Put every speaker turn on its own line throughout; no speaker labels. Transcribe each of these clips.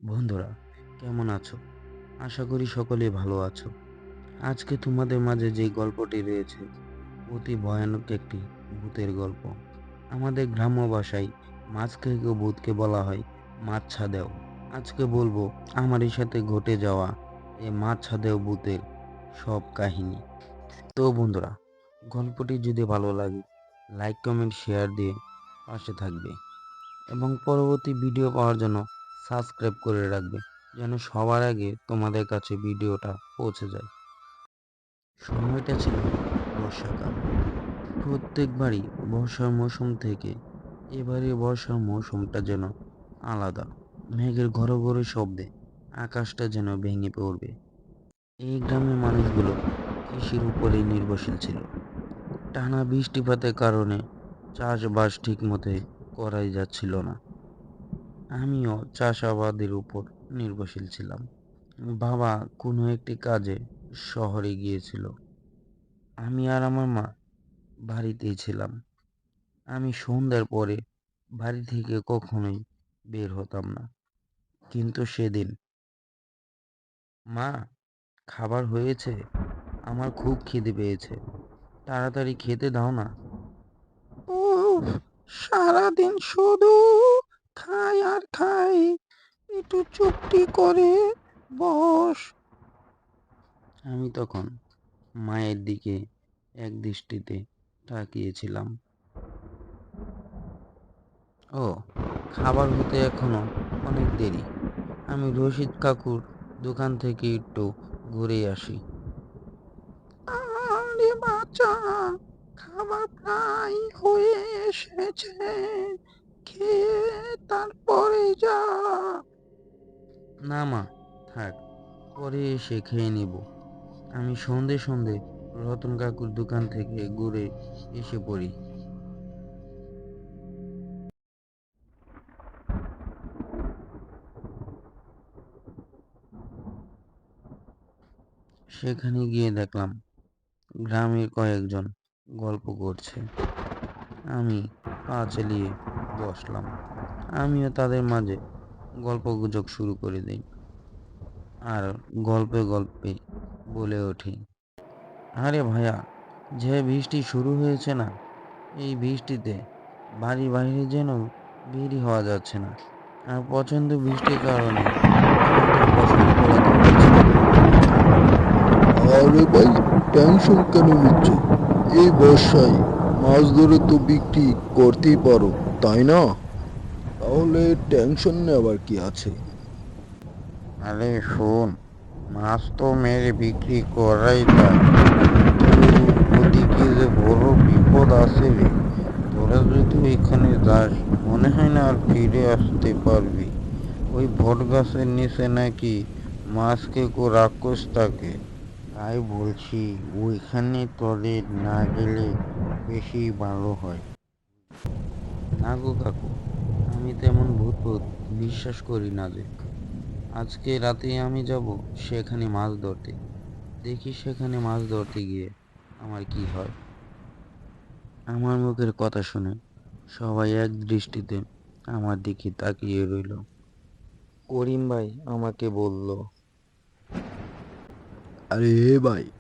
বন্ধুরা, কেমন আছো? আশা করি সকলেই ভালো আছো। আজকে তোমাদের মাঝে যে গল্পটি রয়েছে অতি ভয়ানক একটি ভূতের গল্প। আমাদের গ্রাম্য ভাষায় মাছ খেয়ে ভূতকে বলা হয় মাছছাদেও। আজকে বলবো আমারই সাথে ঘটে যাওয়া এই মাছছাদেও ভূতের সব কাহিনী। তো বন্ধুরা, গল্পটি যদি ভালো লাগে লাইক কমেন্ট শেয়ার দিয়ে পাশে থাকবে এবং পরবর্তী ভিডিও পাওয়ার জন্য সাবস্ক্রাইব করে রাখবে, যেন সবার আগে তোমাদের কাছে ভিডিওটা পৌঁছে যায়। সময়টা ছিল বর্ষাকাল। প্রত্যেকবারই বর্ষার মৌসুম থেকে এবারে বর্ষার মৌসুমটা যেন আলাদা। মেঘের ঘন ঘন শব্দে আকাশটা যেন ভেঙে পড়বে। এই গ্রামের মানুষগুলো কৃষির উপরেই নির্ভরশীল ছিল। টানা বৃষ্টিপাতের কারণে চাষবাস ঠিক মতো করাই যাচ্ছিল না। আমিও চাষাবাদের উপর নির্ভরশীল ছিলাম। বাবা কোনো একটি কাজে শহরে গিয়েছিল। আমি আর আমার মা বাড়িতেই ছিলাম। আমি সন্ধ্যার পরে বাড়ি থেকে কখনোই বের হতাম না। কিন্তু সেদিন, মা, খাবার হয়েছে? আমার খুব খিদে পেয়েছে, তাড়াতাড়ি খেতে দাও না। উফ, সারাদিন শুধু খাই আর খাই, একটু চুপটি করে বস। আমি তখন মায়ের দিকে এক দৃষ্টিতে তাকিয়েছিলাম। ও, খাবার হতে এখনো অনেক দেরি। আমি রশিদ কাকুর দোকান থেকে একটু ঘুরে আসি। আরে বাচ্চা, খাবার প্রায় হয়ে এসেছে, খেয়ে তারপরে যা। না মা, থাক, পরে এসে খেয়ে নিব। আমি সন্ধে সন্ধে রতন কাকুর দোকান থেকে ঘুরে এসে পড়ি। সেখানে গিয়ে দেখলাম গ্রামের কয়েকজন গল্প করছে। আমি পা চালিয়ে বসলাম। আমিও তাদের মাঝে গল্পগুজব শুরু করে দিই আর গল্পে গল্পে বলে উঠি, আরে ভাইয়া, যে বৃষ্টি শুরু হয়েছে না, এই বৃষ্টিতে বাড়ি বাইরে যেন বেরই হওয়া যাচ্ছে না। আর প্রচণ্ড বৃষ্টির কারণে আমাদের ফসলগুলো ডুবেছে।
আরে ভাই, টেনশন কেন নিচ্ছ? এই বর্ষায় মাছ ধরে তো বিক্রি করতেই পারো, তাই না? তাহলে টেনশন নেওয়ার কি আছে?
আরে শোন, মাছ তো মেরে বিক্রি করাই যায়, কিন্তু ওদিকে যে বড় বিপদ আছে রে। তোরা যদি ওইখানে যাস, মনে হয় না আর ফিরে আসতে পারবি। ওই বট গাছের নিচে নাকি মাছ খেকো রাক্ষস থাকে। তাই বলছি ওইখানে তোদের না গেলে বেশি ভালো হয়। না গো কাকু, আমি তেমন ভূত ভূত বিশ্বাস করি না যে। আজকে রাতে আমি যাব সেখানে মাছ ধরতে, দেখি সেখানে মাছ ধরতে গিয়ে আমার কি হয়। আমার মুখের কথা শুনে সবাই এক দৃষ্টিতে আমার দিকে তাকিয়ে রইল। করিম ভাই আমাকে বলল,
আরে ভাই,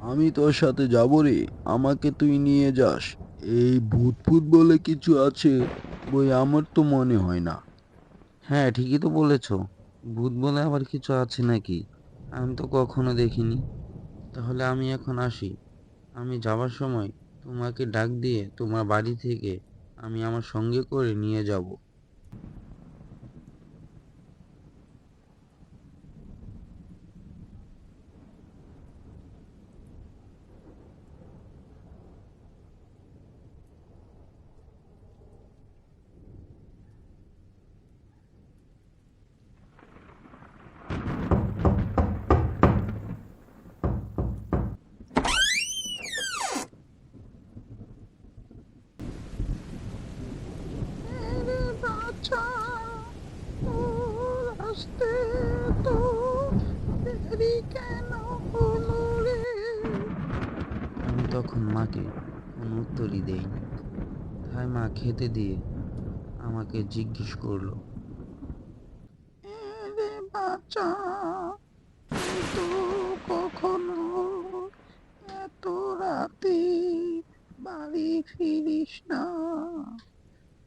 আমি তোর সাথে যাবো রে, আমাকে তুই নিয়ে যাস। এই ভূত ভূত বলে কিছু আছে বই আমার তো মনে হয় না।
হ্যাঁ ঠিকই তো বলেছ, ভূত বলে আবার কিছু আছে নাকি? আমি তো কখনো দেখিনি। তাহলে আমি এখন আসি। আমি যাবার সময় তোমাকে ডাক দিয়ে তোমার বাড়ি থেকে আমি আমার সঙ্গে করে নিয়ে যাব। আরে বাছা, তোর আসতে তো দেরি কেন হলো রে? আমি তখন মাকে কোনো উত্তরই দেইনি। তাই মা খেতে দিয়ে আমাকে জিজ্ঞেস করলো, "এ রে
বাচ্চা, তুই তো কখনো এত রাতে বাড়ি ফিরিস না।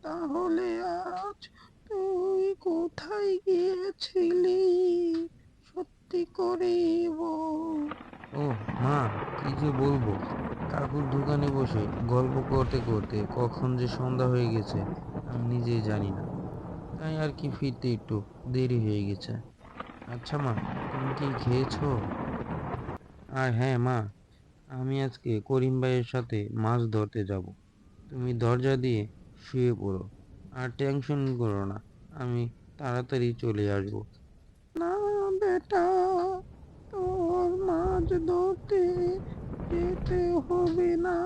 তাহলে আজ তুই কোথায় গিয়েছিলি? সত্যি করে বল।
ও মা, কি যে বলবো, কাকুর দোকানে বসে গল্প করতে করতে কখন যে সন্ধ্যা হয়ে গেছে আমি নিজেই জানি না। তাই আর কি ফিরতে একটু দেরি হয়ে গেছে। আচ্ছা মা, তুমি কি খেয়েছো? আর হ্যাঁ মা, আমি আজকে করিম ভাইয়ের সাথে মাছ ধরতে যাব। তুমি দরজা দিয়ে শুয়ে পড়ো, আর টেনশন করো না, আমি তাড়াতাড়ি চলে আসবো।
না বেটা, তোর মাছ ধরতে যেতে হবে না।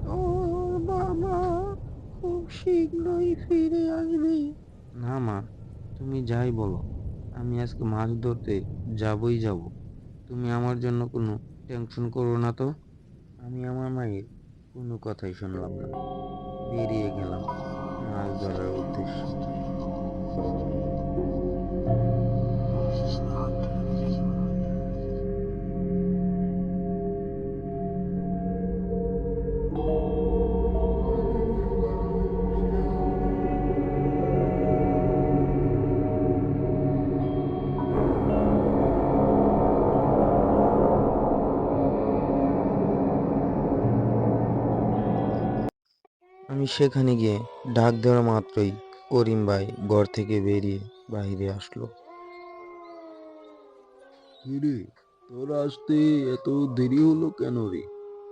তোর বাবা খুব শীঘ্রই ফিরে আসবে।
না মা, তুমি যাই বলো, আমি আজকে মাছ ধরতে যাবই যাব। তুমি আমার জন্য কোনো টেনশন করো না তো। আমি আমার মায়ের কোনো কথাই শুনলাম না, বেরিয়ে গেলাম মাছ ধরার উদ্দেশ্যে। আমি সেখানে গিয়ে ডাক দেওয়ার মাত্রই করিম ভাই ঘর থেকে বেরিয়ে বাইরে আসলো।
কিরে, তোর আসতে এত দেরি হলো কেন রে?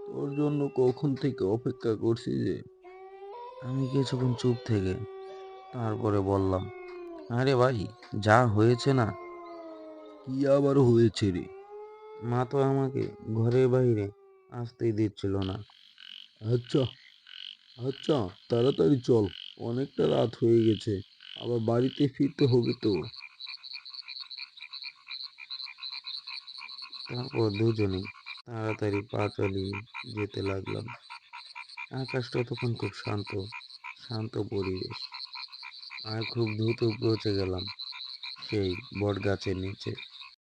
তোর জন্য কখন থেকে অপেক্ষা করছি যে।
আমি কিছুক্ষণ চুপ থেকে তারপরে বললাম, আরে ভাই, যা হয়েছে না,
কি আবার হয়েছে রে?
মা তো আমাকে ঘরের বাইরে আসতেই দিচ্ছিল না।
আচ্ছা আচ্ছা, তাড়াতাড়ি চল, অনেকটা রাত হয়ে গেছে, আবার বাড়িতে ফিরতে হবে তো।
তারপর দুজনেই তাড়াতাড়ি পা চালিয়ে যেতে লাগলাম। আকাশটা তখন খুব শান্ত, শান্ত পরিবেশ। আর খুব দ্রুত পৌঁছে গেলাম সেই বট গাছের নিচে।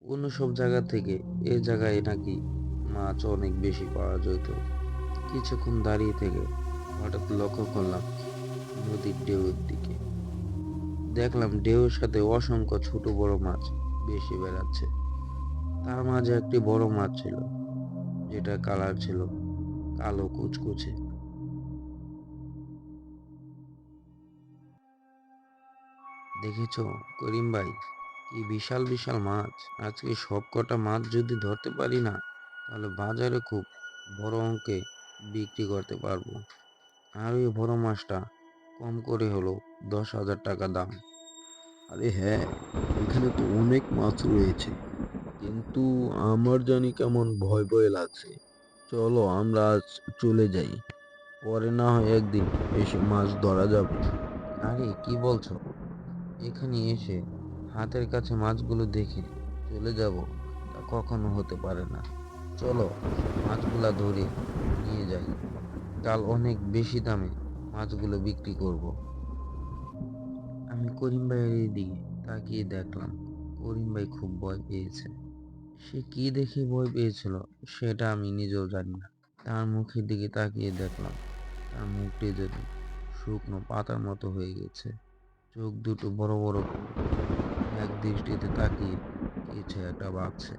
অন্য সব জায়গা থেকে এ জায়গায় নাকি মাছ অনেক বেশি পাওয়া যেত। কিছুক্ষণ দাঁড়িয়ে থেকে হঠাৎ লক্ষ্য করলাম নদীর ঢেউয়ের দিকে। দেখলাম ঢেউয়ের সাথে অসংখ্য ছোট বড় মাছ বেশি বেড়াচ্ছে। তার মাঝে একটি বড় মাছ ছিল, যেটা কালার ছিল কালো কুচকুচে। দেখেছো করিম ভাই, কি বিশাল বিশাল মাছ! আজকে সব কটা মাছ যদি ধরতে পারি না, তাহলে বাজারে খুব বড় অঙ্কে বিক্রি করতে পারবো। আর ওই বড় মাছটা কম করে হলো 10,000 টাকা দাম।
আরে হ্যাঁ, এখানে তো অনেক মাছ রয়েছে, কিন্তু আমার জানি কেমন ভয় ভয় লাগছে। চলো আমরা আজ চলে যাই, পরে না হয় একদিন এসে মাছ ধরা যাবে।
আরে কি বলছো, এখানে এসে হাতের কাছে মাছগুলো দেখে চলে যাব, তা কখনো হতে পারে না। চলো মাছগুলা ধরে নিয়ে যাই, কাল অনেক বেশি দামে মাছগুলো বিক্রি করব। আমি করিম ভাইয়ের দিকে তাকিয়ে দেখলাম করিম ভাই খুব ভয় পেয়েছে। সে কি দেখে ভয় পেয়েছিল সেটা আমি নিজেও জানি না। তার মুখের দিকে তাকিয়ে দেখলাম তার মুখটি যেন শুকনো পাতার মতো হয়ে গেছে। চোখ দুটো বড় বড় করে এক দৃষ্টিতে তাকিয়ে কিছু একটা ভাবছে।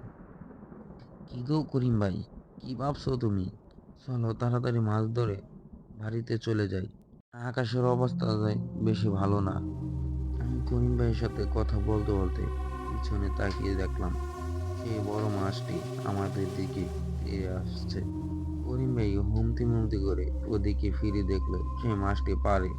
কি গো করিম ভাই, কি ভাবছো তুমি? চলো তাড়াতাড়ি মাছ ধরে বাড়িতে চলে যাই, আকাশের অবস্থা যায় বেশি ভালো না। আমি করিম ভাইয়ের সাথে কথা বলতে বলতে পিছনে তাকিয়ে দেখলাম সেই বড় মাছটি আমাদের দিকে ফিরে আসছে। করিম ভাই হুমতি মুমতি করে ওদিকে ফিরে দেখলো সেই মাছটি পারে।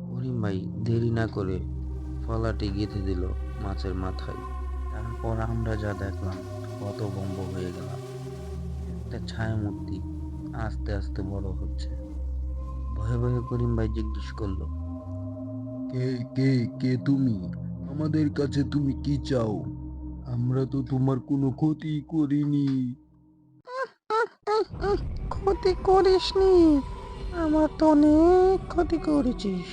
করিম ভাই দেরি না করে ফলাটি গেঁথে দিল মাছের মাথায়। তারপর আমরা যা দেখলাম হতভম্ব হয়ে গেলাম। একটা ছায়ামূর্তি আস্তে আস্তে বড় হচ্ছে। ভয়ে ভয়ে করিম ভাই জিজ্ঞেস করলো,
কে কে কে তুমি? আমাদের কাছে তুমি কি চাও? আমরা তো তোমার কোনো ক্ষতি করিনি।
ক্ষতি করিসনি, আমার তো অনেক ক্ষতি করেছিস।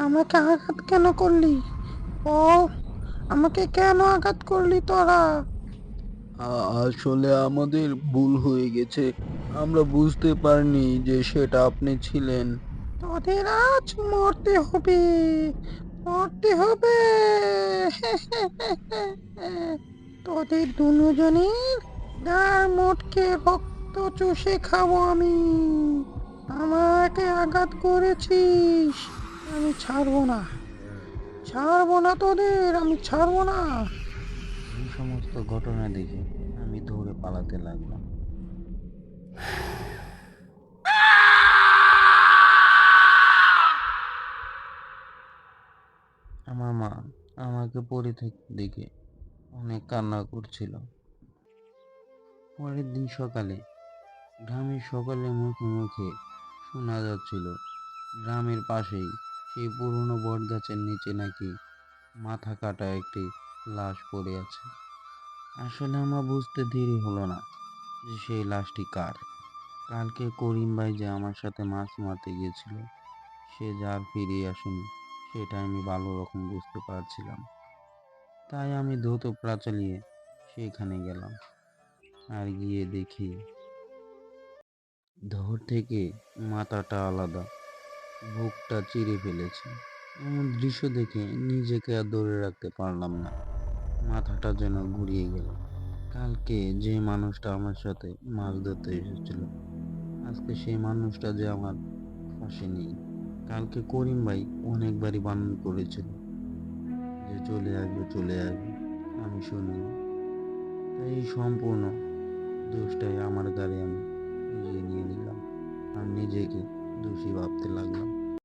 আমাকে আঘাত কেন করলি বল, আমাকে কেন আঘাত করলি তোরা?
আসলে আমাদের ভুল হয়ে গেছে। আমরা বুঝতে পারিনি যে সেটা আপনি ছিলেন।
তোদের আজ মরতে হবে, মরতে হবে। তোদের দুজনের গার মোটকে রক্ত চুষে খাবো আমি। আমাকে আঘাত করেছিস, আমি ছাড়বো না, ছাড়বো না তোদের, আমি ছাড়বো না।
এই সমস্ত ঘটনা দেখে আমি দৌড়ে পালাতে লাগলাম। আমার মা আমাকে পড়ে থাকতে দেখে অনেক কান্না করছিল। পরের দিন সকালে গ্রামের সকলের মুখে মুখে শোনা যাচ্ছিল গ্রামের পাশেই সেই পুরনো বটগাছের নিচে নাকি মাথা কাটা একটি লাশ পড়ে আছে। আসলে আমার বুঝতে দেরি হলো না যে সেই লাশটি কার। কালকে করিম ভাই যে আমার সাথে মাছ মারতে গিয়েছিল, সে যে আর ফিরে আসেনি সেটা আমি ভালো রকম বুঝতে পারছিলাম। তাই আমি দ্রুত পা চালিয়ে সেখানে গেলাম। আর গিয়ে দেখি ধর থেকে মাথাটা আলাদা, বুকটা চিরে ফেলেছে। এমন দৃশ্য দেখে নিজেকে আর ধরে রাখতে পারলাম না, মাথাটা যেন ঘুরিয়ে গেল। কালকে যে মানুষটা আমার সাথে মাছ ধরতে এসেছিল, আজকে সেই মানুষটা যে আমার পাশে নেই। কালকে করিম ভাই অনেকবারই বারণ করেছিল যে চলে আসবে চলে আসবে, আমি শুনিনি। তাই এই সম্পূর্ণ দোষটাই আমার ঘাড়ে আমি নিজে নিয়ে নিলাম আর নিজেকে দোষী ভাবতে লাগলাম।